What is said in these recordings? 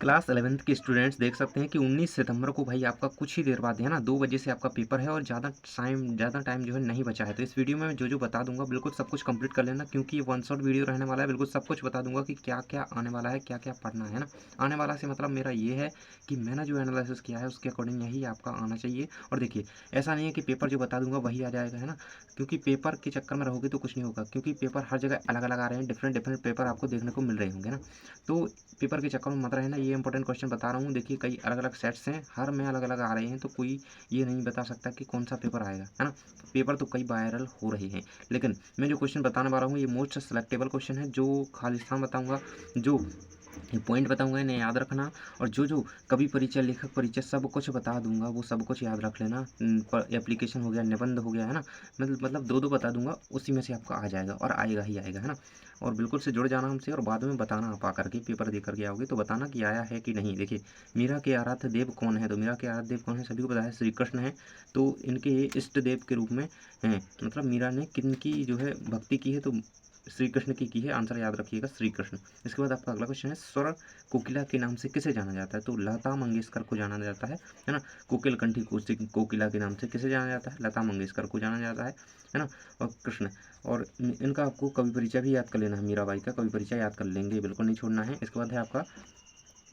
Class 11th के students देख सकते हैं कि 19 सितंबर को भाई आपका कुछ ही देर बाद है ना 2 बजे से आपका पेपर है और ज़्यादा टाइम जो है नहीं बचा है। तो इस वीडियो में मैं जो बता दूंगा बिल्कुल सब कुछ कंप्लीट कर लेना, क्योंकि ये वन शॉट वीडियो रहने वाला है। बिल्कुल सब कुछ बता दूंगा कि क्या क्या आने वाला है, क्या क्या पढ़ना है ना। आने वाला से मतलब मेरा ये है कि मैंने जो एनालिसिस किया है उसके अकॉर्डिंग यही आपका आना चाहिए। और देखिए, ऐसा नहीं है कि पेपर जो बता दूंगा वही आ जाएगा, है ना, क्योंकि पेपर के चक्कर में रहोगे तो कुछ नहीं होगा, क्योंकि पेपर हर जगह अलग अलग आ रहे हैं, डिफरेंट डिफरेंट पेपर आपको देखने को मिल रहे होंगे ना। तो पेपर के चक्कर में मत रहना, ये इंपॉर्टेंट क्वेश्चन बता रहा हूँ। देखिए, कई अलग अलग सेट्स हैं, हर में अलग अलग आ रहे हैं, तो कोई ये नहीं बता सकता कि कौन सा पेपर आएगा, है ना। पेपर तो कई वायरल हो रहे हैं, लेकिन मैं जो क्वेश्चन बताने वाला हूँ ये मोस्ट सेलेक्टेबल क्वेश्चन है। जो खालिस्तान बताऊँगा, जो ये पॉइंट बताऊंगा इन्हें याद रखना। और जो कवि परिचय, लेखक परिचय सब कुछ बता दूंगा, वो सब कुछ याद रख लेना। एप्लीकेशन हो गया, निबंध हो गया, है ना, मतलब दो बता दूंगा, उसी में से आपका आ जाएगा और आएगा ही आएगा, है ना। और बिल्कुल से जुड़ जाना हमसे, और बाद में बताना आप आकर के पेपर दे करके आओगे तो बताना कि आया है कि नहीं। देखिए, मीरा के आराध्य देव कौन है, तो मीरा के आराध्य देव कौन है सभी को पता है, श्री कृष्ण है। तो इनके इष्ट देव के रूप में हैं, मतलब मीरा ने किन की जो है भक्ति की है, तो श्री कृष्ण की है। आंसर याद रखिएगा, श्री कृष्ण। इसके बाद आपका अगला क्वेश्चन है, स्वर कोकिला के नाम से किसे जाना जाता है, तो लता मंगेशकर को जाना जाता है ना। कोकिल कंठी कोकिला के नाम से किसे जाना जाता है, लता मंगेशकर को जाना जाता है ना। और कृष्ण, और इनका आपको कवि परिचय भी याद कर लेना है, मीराबाई का कवि परिचय याद कर लेंगे, बिल्कुल नहीं छोड़ना है। इसके बाद है आपका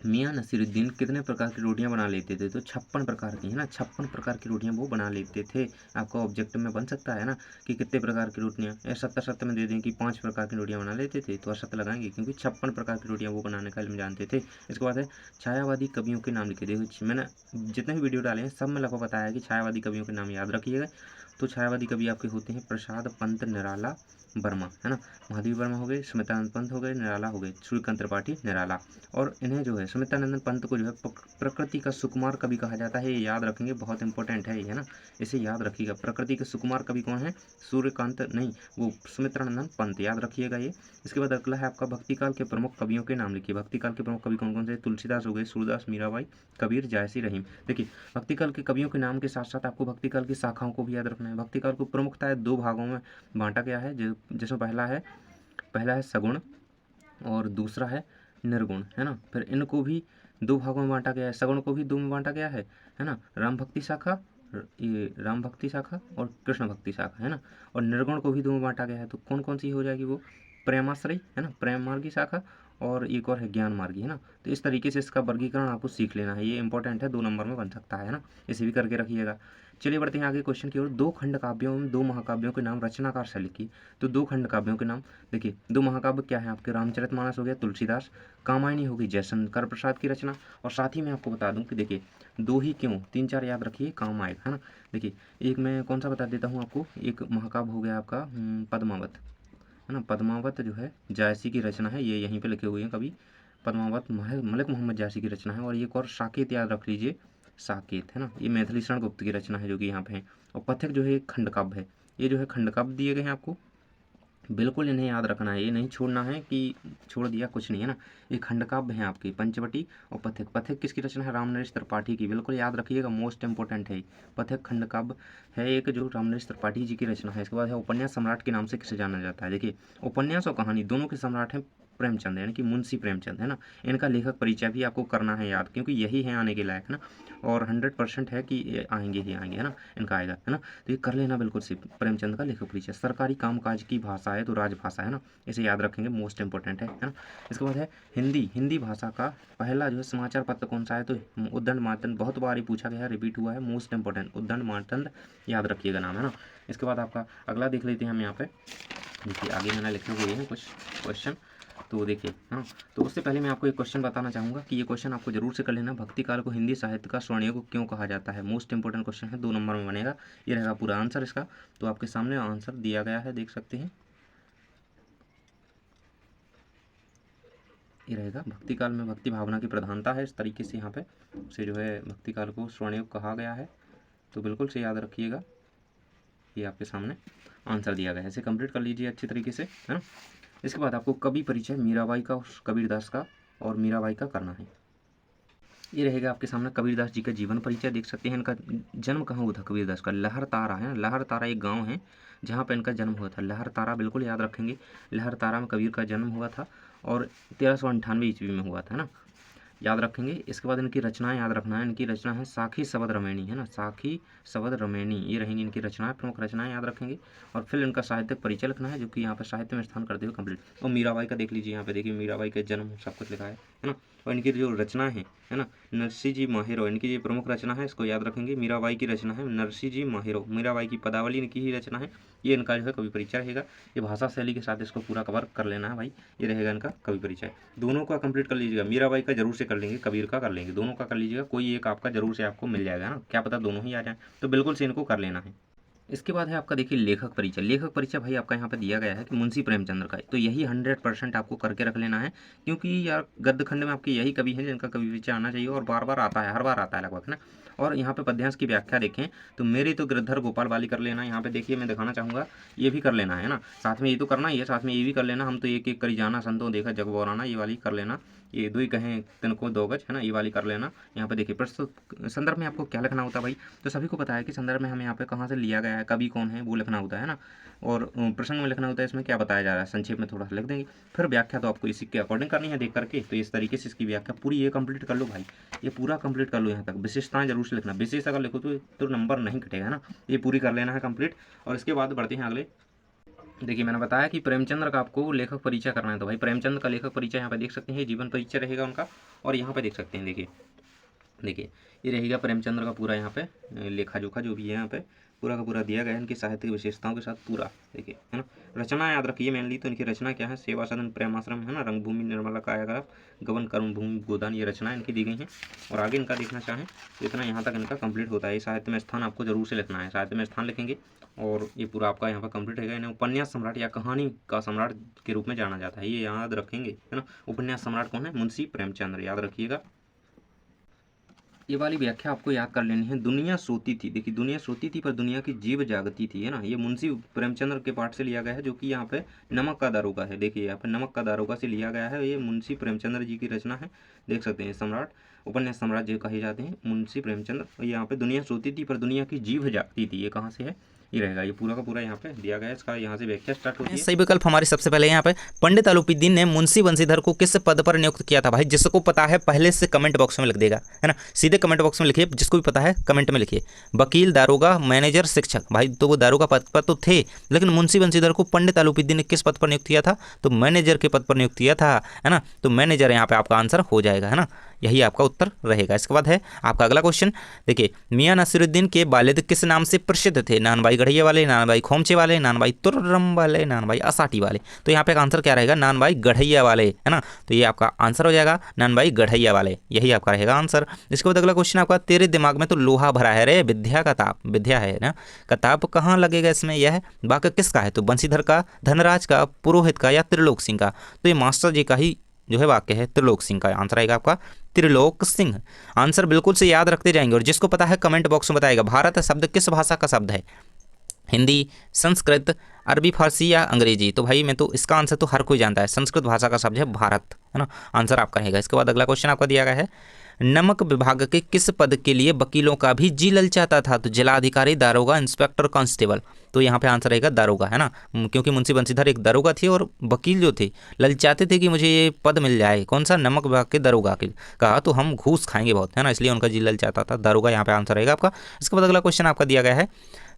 मियाँ नसीरुद्दीन कितने प्रकार की रोटियां बना लेते थे, तो 56 प्रकार की, है ना, 56 प्रकार की रोटियां वो बना लेते थे। आपका ऑब्जेक्टिव में बन सकता है ना कि कितने प्रकार की रोटियां, या 70 में दे दें कि 5 प्रकार की रोटियां बना लेते थे, तो 70 लगाएंगे, क्योंकि 56 प्रकार की रोटियां वो बनाने का इल्म जानते थे। इसके बाद है छायावादी कवियों के नाम लिखे। देखो, मैंने जितने भी वीडियो डाले हैं सब में लगभग बताया कि छायावादी कवियों के नाम याद रखिएगा। तो छायावादी कवि आपके होते हैं प्रसाद पंत निराला वर्मा, है ना। महादेवी वर्मा हो गए, सुमित्रानंद पंत हो गए, निराला हो गए, सूर्यकांत त्रिपाठी निराला। और इन्हें जो है सुमित्रानंदन पंत को जो है प्रकृति का सुकुमार कवि कहा जाता है। ये याद रखेंगे, बहुत इंपॉर्टेंट है ये, है ना, इसे याद रखिएगा। प्रकृति के सुकुमार कवि कौन है, सूर्यकांत नहीं, वो सुमित्रानंदन पंत, याद रखिएगा ये। इसके बाद अगला है आपका भक्तिकाल के प्रमुख कवियों के नाम लिखिए। भक्तिकाल के प्रमुख कवि कौन कौन से, तुलसीदास हो गए, सूरदास, मीराबाई, कबीर, जायसी, रहीम। देखिए, भक्तिकाल के कवियों के नाम के साथ साथ आपको भक्तिकाल की शाखाओं को भी याद रखना है। भक्तिकाल को प्रमुखतः 2 भागों में बांटा गया है, जिसमें पहला है सगुण और दूसरा है निर्गुण, है ना। फिर इनको भी 2 भागों में बांटा गया है, सगुण को भी 2 में बांटा गया है ना, राम भक्ति शाखा, ये राम भक्ति शाखा और कृष्ण भक्ति शाखा, है ना। और निर्गुण को भी 2 में बांटा गया है, तो कौन कौन सी हो जाएगी वो, प्रेमाश्रय, है ना, प्रेम मार्गी शाखा, और एक और है ज्ञान मार्गी, है ना। तो इस तरीके से इसका वर्गीकरण आपको सीख लेना है, ये इंपॉर्टेंट है, 2 नंबर में बन सकता है ना, इसे भी करके रखिएगा। चलिए बढ़ते हैं आगे क्वेश्चन की ओर। 2 खंड काव्यों में 2 महाकाव्यों के नाम रचनाकार से लिखिए। तो 2 खंड काव्यों के नाम देखिए, 2 महाकाव्य क्या है आपके, रामचरितमानस हो गया तुलसीदास, कामायनी होगी जयशंकर प्रसाद की रचना। और साथ ही मैं आपको बता दूं कि देखिए, 2 ही क्यों, 3-4 याद रखिए, काम आएगा, है ना। देखिए, एक मैं कौन सा बता देता हूँ आपको, एक महाकाव्य हो गया आपका पद्मावत, है ना। पद्मावत जो है जायसी की रचना है, ये यहीं पे लिखे हुए हैं कभी, पद्मावत मलिक मोहम्मद जायसी की रचना है। और एक और साकेत याद रख लीजिए, साकेत, है ना, ये मैथिली शरण गुप्त की रचना है जो कि यहाँ पे है। और पथिक जो है एक खंड काव्य है, ये जो है खंड काव्य दिए गए हैं आपको, बिल्कुल इन्हें याद रखना है, ये नहीं छोड़ना है कि छोड़ दिया कुछ नहीं, है ना। ये खंड काव्य हैं आपके, पंचवटी और पथिक। पथिक किसकी रचना है, रामनरेश त्रिपाठी की, बिल्कुल याद रखिएगा, मोस्ट इंपॉर्टेंट है। पथिक खंड काव्य है एक, जो रामनरेश त्रिपाठी जी की रचना है। इसके बाद है उपन्यास सम्राट के नाम से किसे जाना जाता है। देखिए, उपन्यास और कहानी दोनों के सम्राट हैं प्रेमचंद, यानी कि मुंशी प्रेमचंद, है ना। इनका लेखक परिचय भी आपको करना है याद, क्योंकि यही है आने के लायक, है ना। और 100% है कि ये आएंगे ही आएंगे, है ना, इनका आएगा, है ना। तो ये कर लेना बिल्कुल से, प्रेमचंद का लेखक परिचय। सरकारी कामकाज की भाषा है तो राजभाषा, है ना, इसे याद रखेंगे, मोस्ट इंपॉर्टेंट है ना। इसके बाद है हिंदी भाषा का पहला जो है समाचार पत्र कौन सा है, तो उद्दंड मार्तंड, बहुत बार ही पूछा गया है, रिपीट हुआ है, मोस्ट इंपॉर्टेंट, उद्दंड मार्तंड, याद रखिएगा नाम, है ना। इसके बाद आपका अगला देख लेते हैं हम यहाँ पे। देखिए, आगे मैंने लिखे हुए हैं कुछ क्वेश्चन, तो देखिए, हाँ, तो उससे पहले मैं आपको एक क्वेश्चन बताना चाहूँगा कि ये क्वेश्चन आपको जरूर से कर लेना। भक्ति काल को हिंदी साहित्य का स्वर्णयुग क्यों कहा जाता है, मोस्ट इंपॉर्टेंट क्वेश्चन है, 2 नंबर में बनेगा, ये रहेगा पूरा आंसर इसका। तो आपके सामने आंसर दिया गया है, देख सकते हैं, ये रहेगा। भक्ति काल में भक्ति भावना की प्रधानता है, इस तरीके से यहाँ पे से जो है भक्ति काल को स्वर्णयुग कहा गया है, तो बिल्कुल से याद रखिएगा, ये आपके सामने आंसर दिया गया है, इसे कंप्लीट कर लीजिए अच्छी तरीके से, है ना। इसके बाद आपको कवि परिचय मीराबाई का, कबीरदास का और मीराबाई का करना है। ये रहेगा आपके सामने कबीरदास जी का जीवन परिचय, देख सकते हैं। इनका जन्म कहाँ हुआ था कबीरदास का, लहर तारा, है, लहर तारा एक गांव है जहाँ पर इनका जन्म हुआ था, लहर तारा, बिल्कुल याद रखेंगे। लहर तारा में कबीर का जन्म हुआ था और 1398 ईस्वी में हुआ था, ना। याद रखेंगे। इसके बाद इनकी रचनाएं याद रखना है। इनकी रचना है साखी शबद रमैनी, है ना, साखी शबद रमैनी, ये रहेंगी इनकी रचनाएं, प्रमुख रचनाएं याद रखेंगे। और फिर इनका साहित्यिक परिचय लिखना है, जो कि यहाँ पर साहित्य में स्थान करते हुए कंप्लीट। और मीराबाई का देख लीजिए, यहाँ पे देखिए मीराबाई का जन्म सब कुछ लिखा है ना। और इनकी जो रचना है ना, नरसिंह जी माहेरो, इनकी जो प्रमुख रचना है, इसको याद रखेंगे। मीराबाई की रचना है नरसिंह जी माहेरो, मीराबाई की पदावली इनकी ही रचना है। ये इनका जो है कवि परिचय रहेगा। ये भाषा शैली के साथ इसको पूरा कवर कर लेना है भाई, ये रहेगा इनका कवि परिचय। दोनों का कंप्लीट कर लीजिएगा, मीराबाई का जरूर से कर लेंगे, कबीर का कर लेंगे, दोनों का कर लीजिएगा, कोई एक आपका जरूर से आपको मिल जाएगा ना, क्या पता दोनों ही आ जाए, तो बिल्कुल से इनको कर लेना है। इसके बाद है आपका देखिए लेखक परिचय। लेखक परिचय भाई आपका यहाँ पे दिया गया है कि मुंशी प्रेमचंद्र का है, तो यही 100% आपको करके रख लेना है, क्योंकि यार गद्य खंड में आपके यही कवि हैं जिनका कवि परिचय आना चाहिए, और बार बार आता है, हर बार आता है लगभग ना। और यहाँ पे पद्यांश की व्याख्या देखें तो मेरी तो गिरधर गोपाल वाली कर लेना। यहाँ पे देखिए मैं दिखाना चाहूँगा, ये भी कर लेना है ना, साथ में ये तो करना ही है, साथ में ये भी कर लेना। हम तो एक एक करी जाना संतों देखा जग बोराना, ये वाली कर लेना। ये दो ही कहें तिनको दो गज, है ना, ये वाली कर लेना। यहाँ पे देखिए प्रस्तुत संदर्भ में आपको क्या लिखना होता है भाई, तो सभी को पता है कि संदर्भ में हमें यहाँ पे कहाँ से लिया गया है, कवि कौन है, वो लिखना होता है ना। और प्रसंग में लिखना होता है, इसमें क्या बताया जा रहा है, संक्षेप में थोड़ा सा लिख देंगे। फिर व्याख्या तो आपको इसी के अकॉर्डिंग करनी है देख करके, तो इस तरीके से इसकी व्याख्या पूरी ये कंप्लीट कर लो भाई, ये पूरा कंप्लीट कर लो। यहाँ तक विशेषताएं जरूर से लिखना, विशेष अगर लिखो तो नंबर नहीं कटेगा ना, ये पूरी कर लेना है कंप्लीट। और इसके बाद बढ़ते हैं अगले। देखिए मैंने बताया कि प्रेमचंद्र का आपको लेखक परिचय करना है, तो भाई प्रेमचंद्र का लेखक परिचय यहाँ पे देख सकते हैं, जीवन परिचय रहेगा उनका। और यहाँ पे देख सकते हैं, देखिए ये रहेगा प्रेमचंद्र का पूरा यहाँ पे लेखा जोखा जो भी है यहाँ पे पूरा का पूरा दिया गया है, इनकी साहित्यिक विशेषताओं के साथ पूरा देखिए, है ना। रचना याद रखिए मेनली, तो इनकी रचना क्या है, सेवा सदन प्रेमाश्रम, है ना, रंगभूमि निर्मला कायाग्राफ, गबन कर्मभूमि गोदान, ये रचना इनकी दी गई हैं। और आगे इनका देखना चाहें तो इतना यहाँ तक इनका कंप्लीट होता है। साहित्य में स्थान आपको जरूर से लिखना है, साहित्य में स्थान लिखेंगे और ये पूरा आपका यहाँ पर कंप्लीट रहेगा। इन्हें उपन्यास सम्राट या कहानी का सम्राट के रूप में जाना जाता है, ये याद रखेंगे, है ना। उपन्यास सम्राट कौन है, मुंशी प्रेमचंद्र, याद रखिएगा। ये वाली व्याख्या आपको याद कर लेनी है। दुनिया सोती थी, देखिए दुनिया सोती थी पर दुनिया की जीव जागती थी, है ना। ये मुंशी प्रेमचंद्र के पाठ से लिया गया है, जो कि यहाँ पे नमक का दारोगा है। देखिए यहाँ पे नमक का दारोगा से लिया गया है, ये मुंशी प्रेमचंद्र जी की रचना है, देख सकते हैं। सम्राट, उपन्यास सम्राट जो कहे जाते हैं मुंशी प्रेमचंद्र। यहाँ पे दुनिया सोती थी पर दुनिया की जीव जागती थी, ये कहाँ से है, ये रहेगा। ये पूरा का पूरा यहाँ पे दिया गया है, इसका यहाँ से व्याख्या स्टार्ट होती है। सही विकल्प हमारे सबसे पहले यहाँ पे पंडित अलूपीदीन ने मुंशी बंशीधर को किस पद पर नियुक्त किया था। भाई जिसको पता है पहले से कमेंट बॉक्स में लिख देगा, है ना, सीधे कमेंट बॉक्स में लिखिए, जिसको भी पता है कमेंट में लिखिए। वकील, दारोगा, मैनेजर, शिक्षक। भाई तो वो दारोगा पद पर तो थे, लेकिन मुंशी बंशीधर को पंडित अलूपीदीन ने किस पद पर नियुक्त किया था, तो मैनेजर के पद पर नियुक्त किया था, है ना। तो मैनेजर यहाँ पे आपका आंसर हो जाएगा, है ना, यही आपका उत्तर रहेगा। इसके बाद है आपका अगला क्वेश्चन, देखिए मियां नसीरुद्दीन के वालिद किस नाम से प्रसिद्ध थे। नानबाई गढ़िया वाले, नानबाई खोमचे वाले, नानबाई तुर्रम वाले, नानबाई असाटी वाले। तो यहाँ पे आंसर क्या रहेगा, नानबाई गढ़िया वाले, है ना। तो ये आपका आंसर हो जाएगा नानबाई गढ़िया वाले, यही आपका रहेगा आंसर। इसके बाद अगला क्वेश्चन आपका, तेरे दिमाग में तो लोहा भरा है रे, विद्या का ताप, विद्या है ना, कताब कहाँ लगेगा इसमें, यह वाक्य किसका है, तो बंशीधर का, धनराज का, पुरोहित का या त्रिलोक सिंह का। तो ये मास्टर जी का ही जो है वाक्य है, त्रिलोक सिंह का आंसर आएगा आपका त्रिलोक सिंह। आंसर बिल्कुल से याद रखते जाएंगे, और जिसको पता है कमेंट बॉक्स में बताएगा। भारत शब्द किस भाषा का शब्द है, हिंदी, संस्कृत, अरबी, फारसी या अंग्रेजी। तो भाई मैं तो इसका आंसर तो हर कोई जानता है, संस्कृत भाषा का शब्द है भारत, है ना, आंसर आपका रहेगा। इसके बाद अगला क्वेश्चन आपका दिया गया है, नमक विभाग के किस पद के लिए वकीलों का भी जी ललचाता था, तो जिलाधिकारी, दारोगा, इंस्पेक्टर, कांस्टेबल। तो यहाँ पे आंसर रहेगा दारोगा, है ना, क्योंकि मुंशी बंशीधर एक दारोगा थे और वकील जो थे ललचाते थे कि मुझे ये पद मिल जाए, कौन सा, नमक विभाग के दारोगा के, कहा तो हम घूस खाएंगे बहुत, है ना, इसलिए उनका जी ललचाता था, दारोगा यहाँ पे आंसर रहेगा आपका। इसके बाद अगला क्वेश्चन आपका दिया गया है,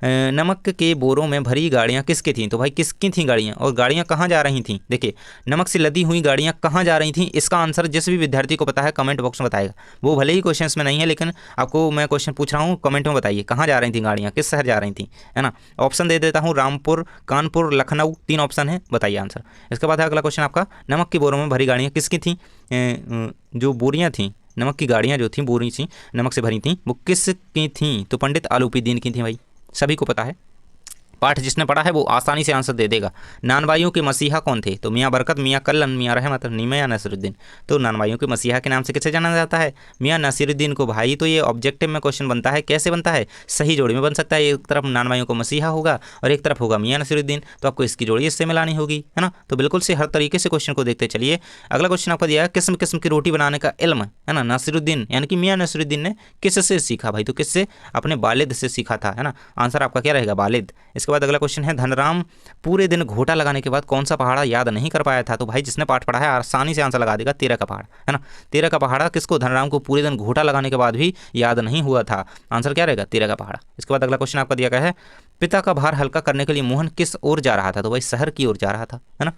नमक के बोरों में भरी गाड़ियाँ किसकी थीं, तो भाई किसकी थीं गाड़ियाँ, और गाड़ियाँ कहाँ जा रही थीं। देखिए नमक से लदी हुई गाड़ियाँ कहाँ जा रही थीं, इसका आंसर जिस भी विद्यार्थी को पता है कमेंट बॉक्स में बताएगा। वो भले ही क्वेश्चन में नहीं है, लेकिन आपको मैं क्वेश्चन पूछ रहा हूँ, कमेंट में बताइए कहाँ जा रही थी गाड़ियाँ, किस शहर जा रही थी, है ना। ऑप्शन दे देता हूँ, रामपुर, कानपुर, लखनऊ, 3 ऑप्शन है, बताइए आंसर। इसके बाद है अगला क्वेश्चन आपका, नमक की बोरों में भरी गाड़ियाँ किसकी थी, जो बोरियाँ थीं, नमक की गाड़ियाँ जो थीं बोरी थी नमक से भरी थीं, वो किसकी थीं, तो पंडित आलूपीदीन की थी। भाई सभी को पता है, पाठ जिसने पढ़ा है वो आसानी से आंसर दे देगा। नानबाइयों के मसीहा कौन थे, तो मियाँ बरकत, मियाँ कल्लन, मियाँ रहमत, मियाँ नसीरुद्दीन। तो नानबाइयों के मसीहा के नाम से किसे जाना जाता है, मियाँ नसीरुद्दीन को। भाई तो ये ऑब्जेक्टिव में क्वेश्चन बनता है, कैसे बनता है, सही जोड़ी में बन सकता है। एक तरफ नानबाइयों को मसीहा होगा और एक तरफ होगा मियाँ नसीरुद्दीन, तो आपको इसकी जोड़ी इससे मिलानी होगी, है ना। तो बिल्कुल से हर तरीके से क्वेश्चन को देखते चलिए। अगला क्वेश्चन आपको दिया है, किस्म किस्म की रोटी बनाने का इल्म, है ना, नसीरुद्दीन यानी कि मियाँ नसीरुद्दीन ने किससे सीखा। भाई तो किससे, अपने वालिद से सीखा था, है ना, आंसर आपका क्या रहेगा, वालिद। इसके इसके बाद अगला क्वेश्चन है, धनराम पूरे दिन घोटा लगाने के बाद कौन सा पहाड़ा याद नहीं कर पाया था? तो भाई जिसने पाठ पढ़ा है आसानी से आंसर लगा देगा, 13 का पहाड़, है ना। 13 का पहाड़ा किसको? धनराम को पूरे दिन घोटा लगाने के बाद भी याद नहीं हुआ था। आंसर क्या रहेगा? 13 का पहाड़ा। इसके बाद अगला क्वेश्चन आपका दिया गया है, पिता का भार हल्का करने के लिए मोहन किस ओर जा रहा था? तो भाई शहर की ओर जा रहा था, है ना।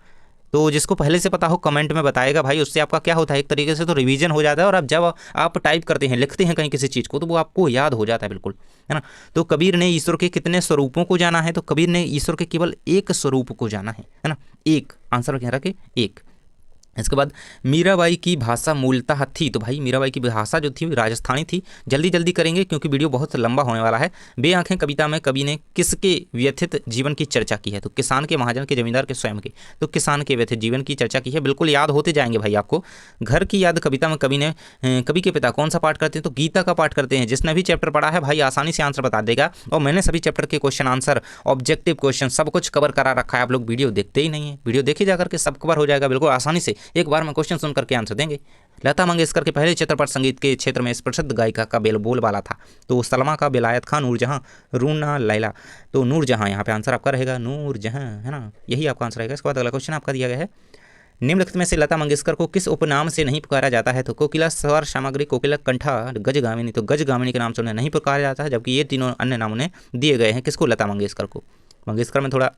तो जिसको पहले से पता हो कमेंट में बताएगा भाई, उससे आपका क्या होता है, एक तरीके से तो रिवीजन हो जाता है, और अब जब आप टाइप करते हैं, लिखते हैं कहीं किसी चीज़ को, तो वो आपको याद हो जाता है बिल्कुल, है ना। तो कबीर ने ईश्वर के कितने स्वरूपों को जाना है? तो कबीर ने ईश्वर के केवल एक स्वरूप को जाना है ना, एक। आंसर कह रहा कि एक। इसके बाद मीराबाई की भाषा मूलतः थी? तो भाई मीराबाई की भाषा जो थी राजस्थानी थी। जल्दी जल्दी करेंगे क्योंकि वीडियो बहुत लंबा होने वाला है। बेआंखें कविता में कवि ने किसके व्यथित जीवन की चर्चा की है? तो किसान के, महाजन के, जमींदार के, स्वयं के। तो किसान के व्यथित जीवन की चर्चा की है, बिल्कुल याद होते जाएंगे भाई आपको। घर की याद कविता में कवि के पिता कौन सा पाठ करते हैं? तो गीता का पाठ करते हैं। जिसने भी चैप्टर पढ़ा है भाई आसानी से आंसर बता देगा, और मैंने सभी चैप्टर के क्वेश्चन आंसर, ऑब्जेक्टिव क्वेश्चन सब कुछ कवर करा रखा है। आप लोग वीडियो देखते ही नहीं है, वीडियो देखे जाकर के सब कवर हो जाएगा बिल्कुल आसानी से। एक बार में क्वेश्चन सुन करके आंसर देंगे। लता मंगेशकर के पहले चित्रपट संगीत के क्षेत्र में इस प्रसिद्ध गायिका का बोलबाला था? तो सलमा का, बेलायत खां, नूरजहां, रूना लैला। तो नूरजहां यहाँ पे आंसर आपका रहेगा, नूरजहां, है ना, यही आपका आंसर रहेगा। इसके बाद अगला क्वेश्चन आपका दिया गया है, निम्नलिखित में से लता मंगेशकर को किस उपनाम से नहीं पुकारा जाता है? तो कोकिला, स्वर सामग्री, कोकिला कंठा, गजगामिनी। तो गजगामिनी के नाम से उन्हें नहीं पुकारा जाता है, जबकि ये तीनों अन्य नाम उन्हें दिए गए हैं। किसको? लता मंगेशकर को। मंगेशकर में थोड़ा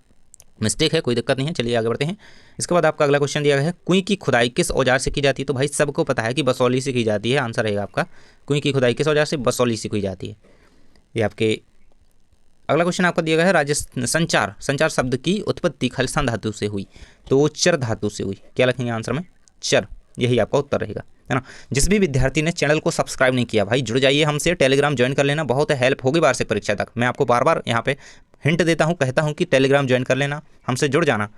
मिस्टेक है, कोई दिक्कत नहीं है, चलिए आगे बढ़ते हैं। इसके बाद आपका अगला क्वेश्चन दिया गया है, कुएं की खुदाई किस औजार से की जाती है? तो भाई सबको पता है कि बसौली से की जाती है। आंसर रहेगा आपका, कुएं की खुदाई किस औजार से? बसौली से की जाती है। ये आपके अगला क्वेश्चन आपका दिया गया है, संचार, संचार शब्द की उत्पत्ति खालिस्तान धातु से हुई? तो चर धातु से हुई। क्या लिखेंगे आंसर में? चर, यही आपका उत्तर रहेगा, है ना। जिस भी विद्यार्थी ने चैनल को सब्सक्राइब नहीं किया भाई, जुड़ जाइए हमसे, टेलीग्राम ज्वाइन कर लेना, बहुत हेल्प होगी वार्षिक परीक्षा तक। मैं आपको बार बार यहाँ पे हिंट देता हूँ, कहता हूँ कि टेलीग्राम ज्वाइन कर लेना, हमसे जुड़ जाना,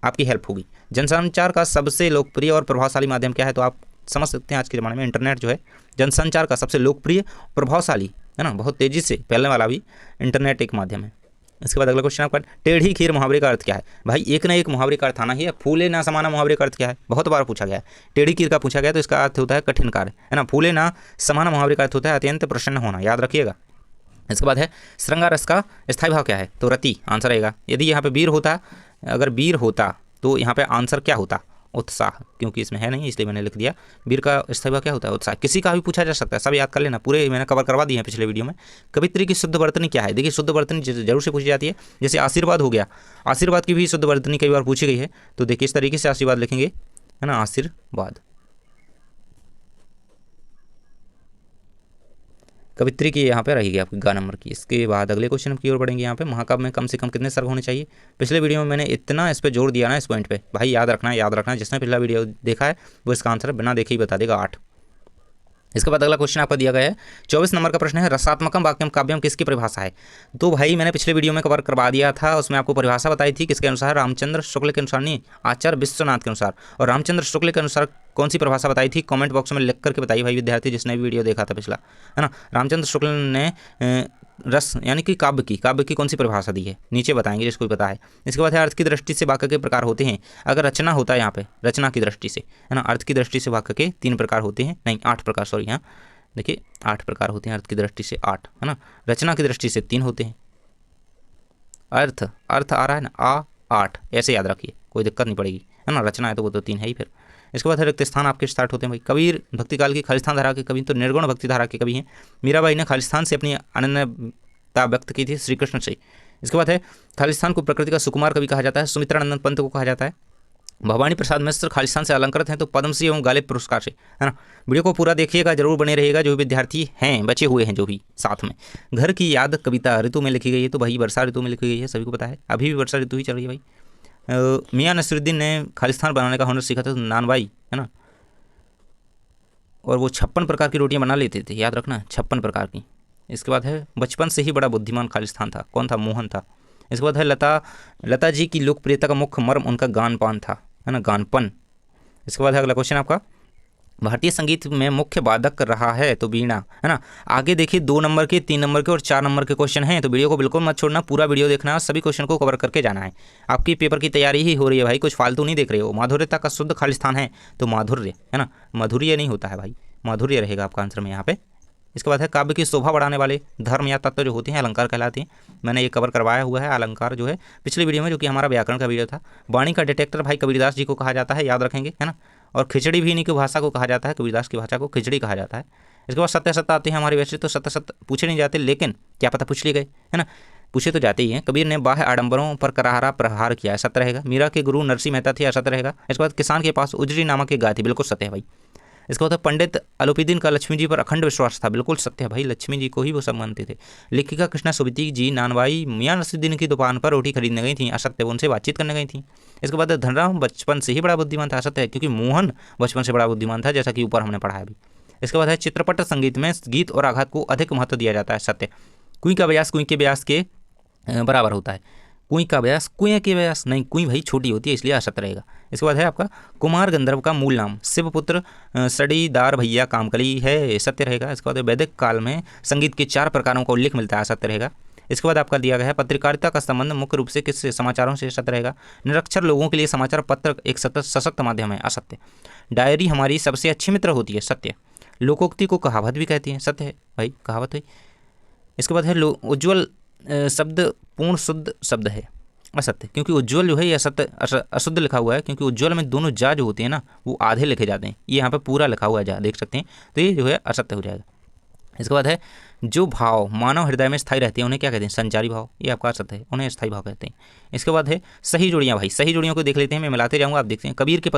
आपकी हेल्प होगी। जनसंचार का सबसे लोकप्रिय और प्रभावशाली माध्यम क्या है? तो आप समझ सकते हैं आज के ज़माने में इंटरनेट जो है जनसंचार का सबसे लोकप्रिय, प्रभावशाली, है ना, बहुत तेज़ी से फैलने वाला भी इंटरनेट एक माध्यम है। इसके बाद अगला क्वेश्चन आपका, टेढ़ी खीर मुहावरे का अर्थ क्या है? भाई एक ना एक मुहावरे का अर्थ आना ही है। फूले ना समाना मुहावरे का अर्थ क्या है? बहुत बार पूछा गया है। टेढ़ी खीर का पूछा गया तो इसका अर्थ होता है कठिन कार्य, है ना। फूले ना समाना मुहावरे का अर्थ होता है अत्यंत प्रसन्न होना, याद रखिएगा। इसके बाद है, श्रृंगार रस का स्थायी भाव क्या है? तो रति, आंसर रहेगा। यदि यहाँ पे वीर होता, अगर वीर होता तो यहाँ पे आंसर क्या होता? उत्साह, क्योंकि इसमें है नहीं इसलिए मैंने लिख दिया। वीर का स्थायी भाव क्या होता है? उत्साह। किसी का भी पूछा जा सकता है, सब याद कर लेना, पूरे मैंने कवर करवा दिए हैं पिछले वीडियो में। कवित्री की शुद्ध वर्तनी क्या है? देखिए शुद्ध वर्तनी जरूर से पूछी जाती है, जैसे आशीर्वाद हो गया, आशीर्वाद की भी शुद्ध वर्तनी कई बार पूछी गई है। तो देखिए इस तरीके से आशीर्वाद लिखेंगे, है ना, आशीर्वाद। कवित्री की यहाँ पे रहेगी आपकी गा नंबर की। इसके बाद अगले क्वेश्चन की ओर बढ़ेंगे। यहाँ पे महाकाव्य में कम से कम कितने सर्ग होने चाहिए? पिछले वीडियो में मैंने इतना इस पर जोर दिया ना, इस पॉइंट पे भाई याद रखना है, याद रखना है। जिसने पिछला वीडियो देखा है वो इसका आंसर बिना देखे ही बता देगा, 8। इसके बाद अगला क्वेश्चन आपका दिया गया है, 24 नंबर का प्रश्न है, रसात्मकम वाक्यम काव्यम किसकी परिभाषा है? तो भाई मैंने पिछले वीडियो में कवर करवा दिया था, उसमें आपको परिभाषा बताई थी, किसके अनुसार? रामचंद्र शुक्ल के अनुसार नहीं, आचार्य विश्वनाथ के अनुसार। और रामचंद्र शुक्ल के अनुसार कौन सी परिभाषा बताई थी? कमेंट बॉक्स में लिख करके बताइए भाई विद्यार्थी, जिसने भी वीडियो देखा था पिछला, है ना। रामचंद्र शुक्ल ने रस यानी कि काव्य की कौन सी परिभाषा दी है? नीचे बताएंगे जिसको भी पता है। इसके बाद है, अर्थ की दृष्टि से वाक्य के प्रकार होते हैं? अगर रचना होता है यहाँ पे, रचना की दृष्टि से, है ना, अर्थ की दृष्टि से वाक्य के 3 प्रकार होते हैं, नहीं 8 प्रकार, सॉरी, यहाँ देखिए 8 प्रकार होते हैं, अर्थ की दृष्टि से 8, है ना। रचना की दृष्टि से 3 होते हैं। अर्थ आ रहा है ना, 8 ऐसे याद रखिए, कोई दिक्कत नहीं पड़ेगी, है ना। रचना है तो वो तो 3 है ही फिर। इसके बाद रिक्त स्थान आपके स्टार्ट होते हैं भाई। कबीर भक्ति काल की खालिस्तान धारा के कवि तो निर्गुण भक्ति धारा के कवि हैं। मीराबाई ने खालिस्तान से अपनी अनन्यता व्यक्त की थी श्री कृष्ण से। इसके बाद है, खालिस्तान को प्रकृति का सुकुमार कवि कहा जाता है, सुमित्रानंद पंत को कहा जाता है। भवानी प्रसाद मिश्र खालिस्तान से अलंकृत हैं तो पद्मश्री एवं गालिब पुरस्कार से, है ना। वीडियो को पूरा देखिएगा, जरूर बने रहिएगा, जो भी विद्यार्थी हैं बचे हुए हैं जो भी साथ में। घर की याद कविता ऋतु में लिखी गई है, तो भाई वर्षा ऋतु में लिखी गई है, सभी को पता है, अभी भी वर्षा ऋतु ही चल रही है भाई। मियां नसीरुद्दीन ने खालिस्तान बनाने का हुनर सीखा था, तो नानबाई, है ना। और वो 56 प्रकार की रोटियां बना लेते थे, याद रखना, 56 प्रकार की। इसके बाद है, बचपन से ही बड़ा बुद्धिमान खालिस्तान था, कौन था? मोहन था। इसके बाद है, लता जी की लोकप्रियता का मुख्य मर्म उनका गानपान था, है ना, गानपन। इसके बाद है अगला क्वेश्चन आपका, भारतीय संगीत में मुख्य वादक रहा है, तो वीणा, है ना। आगे देखिए 2 नंबर के, 3 नंबर के और 4 नंबर के क्वेश्चन हैं, तो वीडियो को बिल्कुल मत छोड़ना, पूरा वीडियो देखना, सभी क्वेश्चन को कवर करके जाना है। आपकी पेपर की तैयारी ही हो रही है भाई, कुछ फालतू नहीं देख रहे हो। माधुर्यता का शुद्ध खालिस्तान है, तो माधुर्य, है ना, माधुर्य नहीं होता है भाई, माधुर्य रहेगा आपका आंसर में यहाँ पे। इसके बाद है काव्य की शोभा बढ़ाने वाले धर्म या तत्व जो होते हैं अलंकार कहलाते हैं। मैंने ये कवर करवाया हुआ है अलंकार जो है पिछली वीडियो में, जो कि हमारा व्याकरण का वीडियो था। वाणी का डिटेक्टर भाई कबीरदास जी को कहा जाता है, याद रखेंगे, है ना। और खिचड़ी भी इन्हीं की भाषा को कहा जाता है, कबीरदास की भाषा को खिचड़ी कहा जाता है। इसके बाद सत्य सत्य आते हैं हमारे। वैसे तो सत्य सत्य पूछे नहीं जाते, लेकिन क्या पता पूछ लिए गए, है ना। पूछे तो जाते ही हैं। कबीर ने बाह्य आडंबरों पर करारा प्रहार किया है, सत्य रहेगा। मीरा के गुरु नरसिंह मेहता थे, असत्य रहेगा। इसके बाद किसान के पास उजरी नामक एक गाय थी, बिल्कुल सत्य है भाई। इसका होता है पंडित अलूपीदीन का लक्ष्मी जी पर अखंड विश्वास था, बिल्कुल सत्य है भाई, लक्ष्मी जी को ही वो सब मानते थे। लेखिका कृष्णा सुविति जी नानवाई मियां नसीरुद्दीन की दुकान पर रोटी खरीदने गई थी, असत्य, वो उनसे बातचीत करने गई थी। इसके बाद धनराम बचपन से ही बड़ा बुद्धिमान था, असत्य है, क्योंकि मोहन बचपन से बड़ा बुद्धिमान था, जैसा कि ऊपर हमने पढ़ा है अभी। इसके बाद है चित्रपट संगीत में गीत और आघात को अधिक महत्व दिया जाता है, सत्य। कुई का व्यास कुई के व्यास के बराबर होता है। कुई का व्यास कुएं के व्यास नहीं, कुई भाई छोटी होती है, इसलिए असत्य रहेगा। इसके बाद है आपका कुमार गंधर्व का मूल नाम शिवपुत्र सड़ीदार भैया कामकली है, सत्य रहेगा। इसके बाद वैदिक काल में संगीत के 4 प्रकारों का उल्लेख मिलता है, सत्य रहेगा। इसके बाद आपका दिया गया है पत्रकारिता का संबंध मुख्य रूप से किस समाचारों से, सत्य रहेगा। निरक्षर लोगों के लिए समाचार पत्र एक सशक्त माध्यम है, असत्य। डायरी हमारी सबसे अच्छी मित्र होती है, सत्य। लोकोक्ति को कहावत भी कहती है, सत्य है भाई, कहावत है। इसके बाद है उज्ज्वल शब्द पूर्ण शुद्ध शब्द है, असत्य, क्योंकि उज्ज्वल जो है ये असत्य अशुद्ध लिखा हुआ है, क्योंकि उज्ज्वल में दोनों जा जो होते हैं ना वो आधे लिखे जाते हैं, ये यहाँ पे पूरा लिखा हुआ है जा, देख सकते हैं, तो ये जो है असत्य हो जाएगा। इसके बाद है जो भाव मानव हृदय में स्थायी रहते हैं उन्हें क्या कहते हैं, संचारी भाव, ये आपका असत्य है, उन्हें स्थायी भाव कहते हैं। इसके बाद है सही जोड़ियाँ भाई, सही जोड़ियों को देख लेते हैं, मैं मिलाते जाऊँगा, आप देखते हैं। कबीर के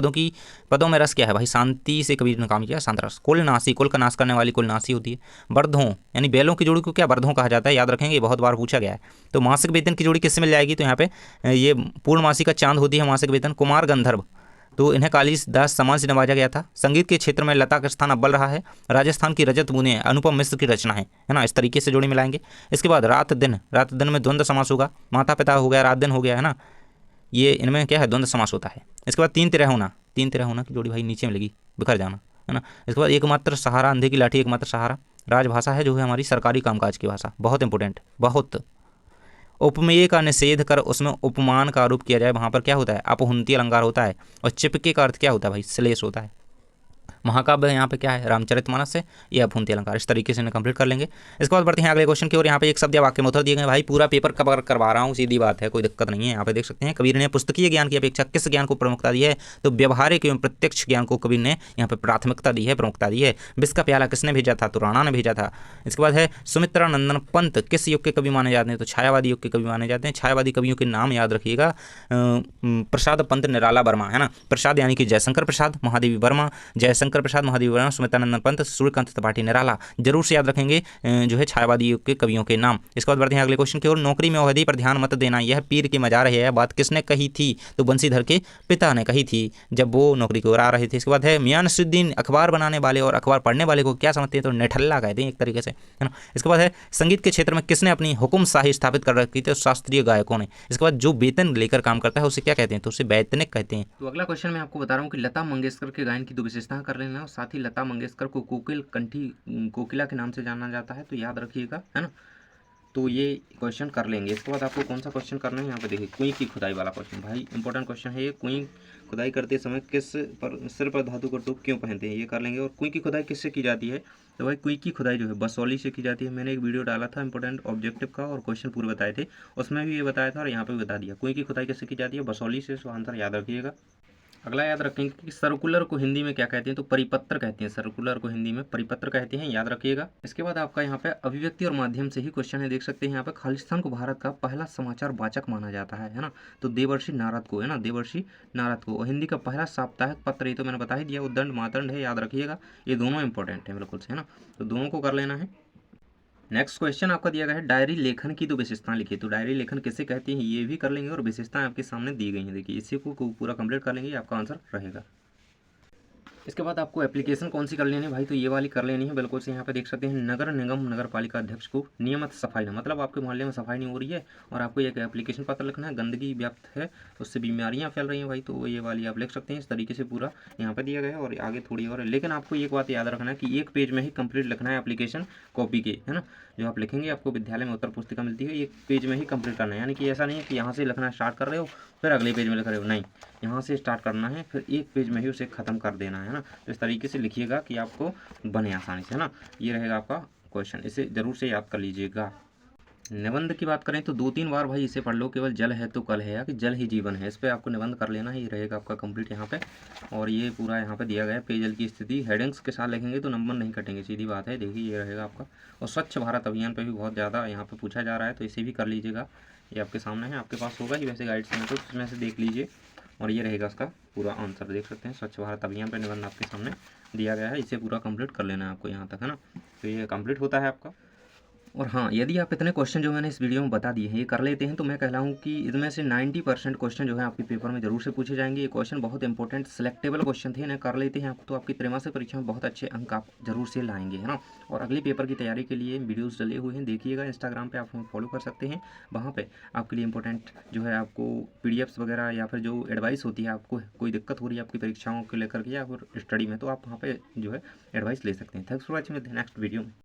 पदों में रस क्या है भाई, शांति से कबीर ने काम किया, शांत रस। कुलनासी, कुल का नाश करने वाली कुलनासी होती है। बर्धों यानी बैलों की जोड़ी को क्या बर्धों कहा जाता है, याद रखेंगे, बहुत बार पूछा गया है। तो मासिक वेतन की जोड़ी किससे मिल जाएगी, तो यहाँ पे ये पूर्णमासी का चांद होती है मासिक वेतन। कुमार गंधर्व, तो इन्हें कालिदास सम्मान से नवाजा गया था। संगीत के क्षेत्र में लता का स्थान अव्वल रहा है। राजस्थान की रजत बूंदें अनुपम मिश्र की रचना है ना, इस तरीके से जोड़ी मिलाएंगे। इसके बाद रात दिन, रात दिन में द्वंद्व समास होगा, माता पिता हो गया, रात दिन हो गया, है ना, ये इनमें क्या है, द्वंद्व समास होता है। इसके बाद तीन तिरह होना की जोड़ी भाई नीचे मिलेगी, बिखर जाना, है ना। इसके बाद एकमात्र सहारा, अंधे की लाठी एकमात्र सहारा, राजभाषा है जो है हमारी सरकारी कामकाज की भाषा, बहुत इंपॉर्टेंट, बहुत। उपमेय का निषेध कर उसमें उपमान का आरोप किया जाए, वहाँ पर क्या होता है, अपहुंती अलंकार होता है। और चिपके का अर्थ क्या होता है भाई, श्लेष होता है। महाकाव्य यहाँ पे क्या है, रामचरितमानस है, ये अपहुंती अलंकार, इस तरीके से इन्हें कंप्लीट कर लेंगे। इसके बाद बढ़ते हैं अगले क्वेश्चन की ओर। यहाँ पे एक शब्द या वाक्य में उत्तर दिए गए भाई, पूरा पेपर कवर करवा रहा हूँ, सीधी बात है, कोई दिक्कत नहीं है। यहाँ पे देख सकते हैं कबीर ने पुस्तकीय ज्ञान की अपेक्षा किस ज्ञान को प्रमुखता दी है, तो व्यवहारिक एवं प्रत्यक्ष ज्ञान को कबीर ने यहाँ पे प्राथमिकता दी है, प्रमुखता दी है। विष का प्याला किसने भेजा था, तो राणा ने भेजा था। इसके बाद है सुमित्रानंदन पंत किस युग के कवि माने जाते हैं, तो छायावादी युग के कवि माने जाते हैं। छायावादी कवियों के नाम याद रखिएगा, प्रसाद पंत निराला वर्मा, है ना, प्रसाद यानी कि जयशंकर प्रसाद, महादेवी वर्मा, जयशंकर प्रसाद, महादेवी वर्मा, सुमित्रानंदन पंत, सूर्यकांत त्रिपाठी, निराला, जरूर से याद रखेंगे जो है छायावादी युग के कवियों के नाम। इसके बाद बढ़ते हैं अगले क्वेश्चन की ओर। नौकरी में अवधि पर ध्यान मत देना, यह पीर की मजार है, यह बात किसने कही थी, तो बंसीधर के पिता ने कही थी जब वो नौकरी को आ रहे थे। इसके बाद है मियां नसीरुद्दीन अखबार बनाने वाले और अखबार पढ़ने वाले को क्या समझते हैं, तो निठल्ला कहते हैं एक तरीके से, है ना। इसके बाद है संगीत के क्षेत्र में किसने अपनी हुकुम शाही स्थापित कर रखी थी, शास्त्रीय गायकों ने। इसके बाद जो वेतन लेकर काम करता है उसे क्या कहते हैं, तो उसे वैतनिक कहते हैं। तो अगला क्वेश्चन मैं आपको बता रहा हूँ कि लता मंगेशकर के गायन की 2 विशेषताएं कर लेना, और साथ ही लता मंगेशकर को कोकिला के नाम से जाना जाता है, तो याद रखिएगा, है ना। तो ये क्वेश्चन कर लेंगे। इसके बाद आपको कौन सा क्वेश्चन करना है, यहाँ पे देखिए, कुएं की खुदाई वाला क्वेश्चन भाई इंपॉर्टेंट क्वेश्चन है ये। कुएं खुदाई करते समय किस पर सिर पर धातु का टोप क्यों पहनते हैं, ये कर लेंगे। और कुएं की खुदाई किससे की जाती है, तो भाई कुएं की खुदाई जो है बसौली से की जाती है। मैंने एक वीडियो डाला था इंपॉर्टेंट ऑब्जेक्टिव का और क्वेश्चन पूरे बताए थे, उसमें भी ये बताया था और यहाँ पे भी बता दिया। कुएं की खुदाई किससे की जाती है, बसौली से, सो आंसर याद रखिएगा। अगला याद रखेंगे कि सर्कुलर को हिंदी में क्या कहते हैं, तो परिपत्र कहते हैं। सर्कुलर को हिंदी में परिपत्र कहते हैं, याद रखिएगा। इसके बाद आपका यहाँ पे अभिव्यक्ति और माध्यम से ही क्वेश्चन है, देख सकते हैं यहाँ पे। खालिस्तान को भारत का पहला समाचार वाचक माना जाता है ना, तो देवर्षि नारद को, है ना, देवर्षि नारद को। और हिंदी का पहला साप्ताहिक पत्र, ये तो मैंने बता ही दिया, उद्दंड मातंड है, याद रखिएगा। ये दोनों इंपॉर्टेंट है बिल्कुल से, है ना, तो दोनों को कर लेना है। नेक्स्ट क्वेश्चन आपका दिया गया है डायरी लेखन की 2 विशेषताएं लिखिए, तो डायरी लेखन किसे कहते हैं ये भी कर लेंगे, और विशेषताएं आपके सामने दी गई हैं, देखिए इसी को पूरा कंप्लीट कर लेंगे, आपका आंसर रहेगा। इसके बाद आपको एप्लीकेशन कौन सी कर लेनी है भाई, तो ये वाली कर लेनी है बिल्कुल से। यहाँ पे देख सकते हैं नगर निगम नगर पालिका अध्यक्ष को नियमित सफाई, मतलब आपके मोहल्ले में सफाई नहीं हो रही है और आपको एक एप्लीकेशन पत्र लिखना है, गंदगी व्याप्त है, उससे बीमारियाँ फैल रही हैं भाई, तो ये वाली आप लिख सकते हैं। इस तरीके से पूरा यहाँ पे दिया गया है और आगे थोड़ी और है, लेकिन आपको एक बात याद रखना है कि एक पेज में ही कंप्लीट लिखना है एप्लीकेशन कॉपी के, है ना। जो आप लिखेंगे आपको विद्यालय में उत्तर पुस्तिका मिलती है, एक पेज में ही कंप्लीट करना है, यानी कि ऐसा नहीं है कि यहाँ से लिखना स्टार्ट कर रहे हो फिर अगले पेज में लिख रहे हो, नहीं, यहाँ से स्टार्ट करना है फिर एक पेज में ही उसे ख़त्म कर देना है ना। तो इस तरीके से लिखिएगा कि आपको बने आसानी से, है ना। ये रहेगा आपका क्वेश्चन, इसे ज़रूर से याद कर लीजिएगा। निबंध की बात करें तो 2-3 बार भाई इसे पढ़ लो, केवल जल है तो कल है, या कि जल ही जीवन है, इस पे आपको निबंध कर लेना है, ये रहेगा आपका कंप्लीट यहाँ पे। और ये पूरा यहाँ पे दिया गया है पेयजल की स्थिति, हेडिंग्स के साथ लिखेंगे तो नंबर नहीं कटेंगे, सीधी बात है। देखिए ये रहेगा आपका। और स्वच्छ भारत अभियान पे भी बहुत ज़्यादा यहाँ पे पूछा जा रहा है, तो इसे भी कर लीजिएगा। ये आपके सामने है, आपके पास होगा ही वैसे गाइड्स में, तो इसमें से देख लीजिए। और ये रहेगा इसका पूरा आंसर, देख सकते हैं स्वच्छ भारत अभियान पर निबंध आपके सामने दिया गया है, इसे पूरा कंप्लीट कर लेना है आपको यहाँ तक, है ना। तो ये कंप्लीट होता है आपका। और हाँ, यदि आप इतने क्वेश्चन जो मैंने इस वीडियो में बता दिए हैं ये कर लेते हैं, तो मैं कहलाऊँ कि इसमें से 90% क्वेश्चन जो है आपके पेपर में ज़रूर से पूछे जाएंगे। ये क्वेश्चन बहुत इंपॉर्टेंट सिलेक्टेबल क्वेश्चन थे, इन्हें कर लेते हैं आपको, तो आपकी त्रैमासिक परीक्षा में बहुत अच्छे अंक आप जरूर से लाएंगे, है ना। और अगले पेपर की तैयारी के लिए वीडियोज़ डले हुए हैं, देखिएगा। इंस्टाग्राम पर आप हमें फॉलो कर सकते हैं, वहाँ पर आपके लिए इंपॉर्टेंट जो है आपको PDFs वगैरह या फिर जो एडवाइस होती है, आपको कोई दिक्कत हो रही है आपकी परीक्षाओं को लेकर के या फिर स्टडी में, तो आप वहाँ पर जो है एडवाइस ले सकते हैं। Thanks for watching, next video में।